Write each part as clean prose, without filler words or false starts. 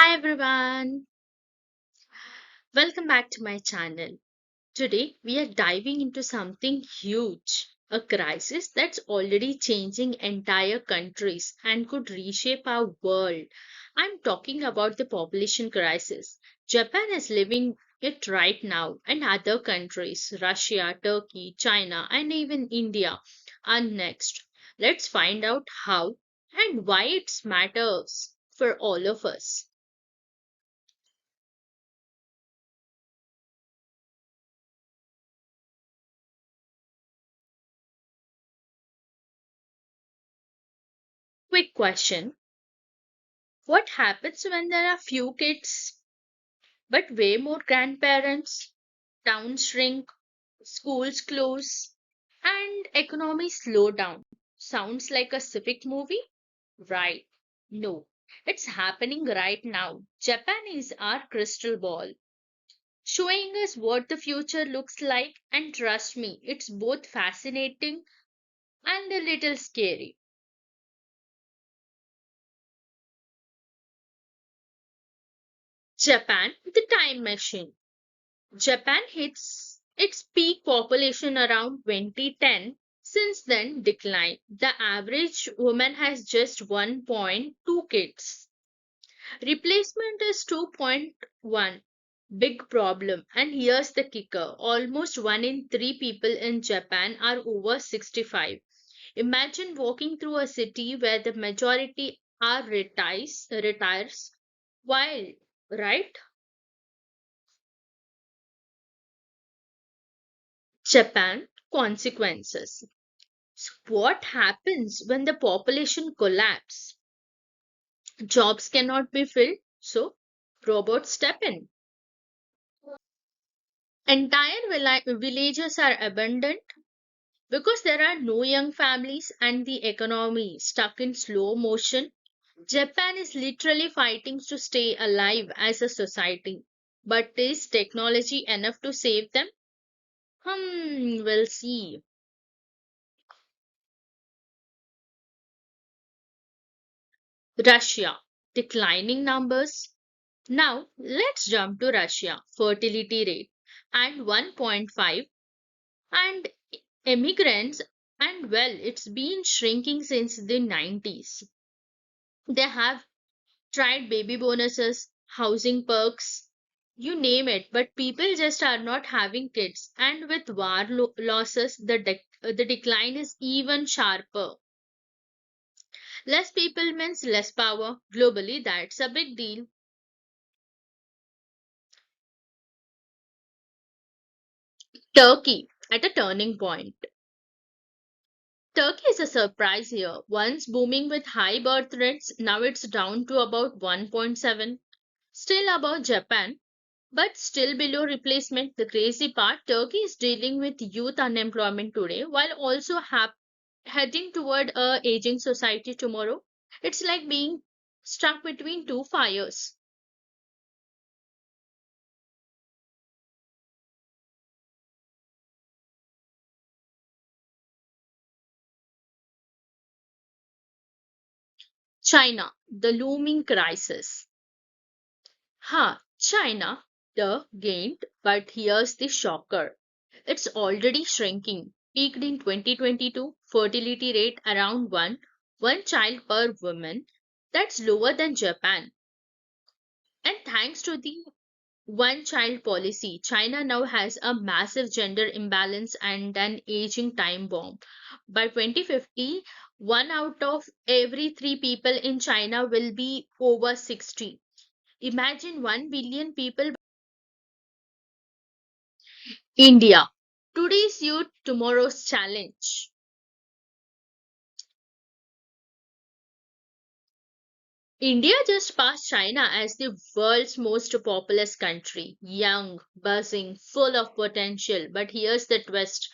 Hi everyone, welcome back to my channel. Today we are diving into something huge, a crisis that's already changing entire countries and could reshape our world. I'm talking about the population crisis. Japan is living it right now, and other countries, Russia, Turkey, China, and even India, are next. Let's find out how and why it matters for all of us. Quick question. What happens when there are few kids but way more grandparents? Towns shrink, schools close, and economies slow down. Sounds like a civic movie? Right. No, it's happening right now. Japan is our crystal ball, showing us what the future looks like, and trust me, it's both fascinating and a little scary. Japan, the time machine. Japan hits its peak population around 2010. Since then, decline. The average woman has just 1.2 kids. Replacement is 2.1. Big problem. And here's the kicker. Almost 1 in 3 people in Japan are over 65. Imagine walking through a city where the majority are retires. Wild, right? Japan consequences. So what happens when the population collapse? Jobs cannot be filled, so robots step in. Entire villages are abandoned because there are no young families and the economy stuck in slow motion. Japan is literally fighting to stay alive as a society. But is technology enough to save them? We'll see. Russia. Declining numbers. Now, let's jump to Russia. Fertility rate and 1.5 and immigrants, and well, it's been shrinking since the 90s. They have tried baby bonuses, housing perks, you name it, but people just are not having kids. And with war losses, the decline is even sharper. Less people means less power. Globally, that's a big deal. Turkey at a turning point. Turkey is a surprise here. Once booming with high birth rates, now it's down to about 1.7. Still above Japan, but still below replacement. The crazy part, Turkey is dealing with youth unemployment today while also heading toward a aging society tomorrow. It's like being stuck between two fires. China, the looming crisis. China, the gained, but here's the shocker. It's already shrinking. Peaked in 2022, fertility rate around one child per woman. That's lower than Japan. And thanks to the one child policy, China now has a massive gender imbalance and an aging time bomb. By 2050, one out of every three people in China will be over 60. Imagine 1 billion people. India. Today's youth, tomorrow's challenge. India just passed China as the world's most populous country. Young, buzzing, full of potential. But here's the twist,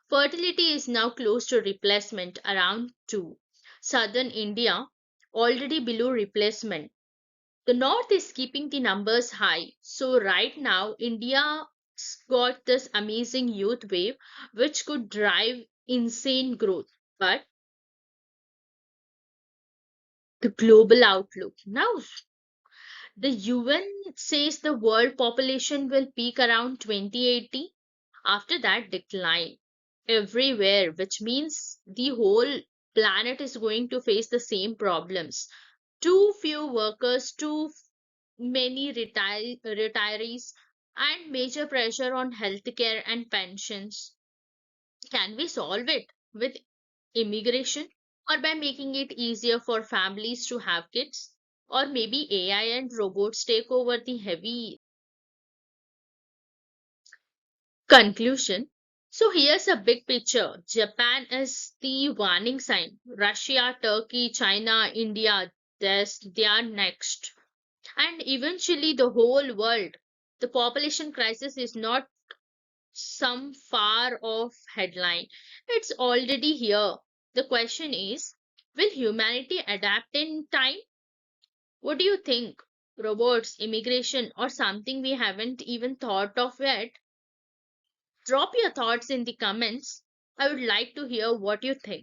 fertility is now close to replacement, around 2. Southern India, already below replacement. The north is keeping the numbers high. So, right now, India's got this amazing youth wave which could drive insane growth. But the global outlook. Now, The UN says the world population will peak around 2080. After that, decline everywhere, which means the whole planet is going to face the same problems. Too few workers, many retirees, and major pressure on healthcare and pensions. Can we solve it with immigration, or by making it easier for families to have kids? Or maybe AI and robots take over the heavy conclusion. So here's a big picture. Japan is the warning sign. Russia, Turkey, China, India, they are next. And eventually the whole world. The population crisis is not some far off headline. It's already here. The question is, will humanity adapt in time? What do you think? Robots, immigration, or something we haven't even thought of yet? Drop your thoughts in the comments. I would like to hear what you think.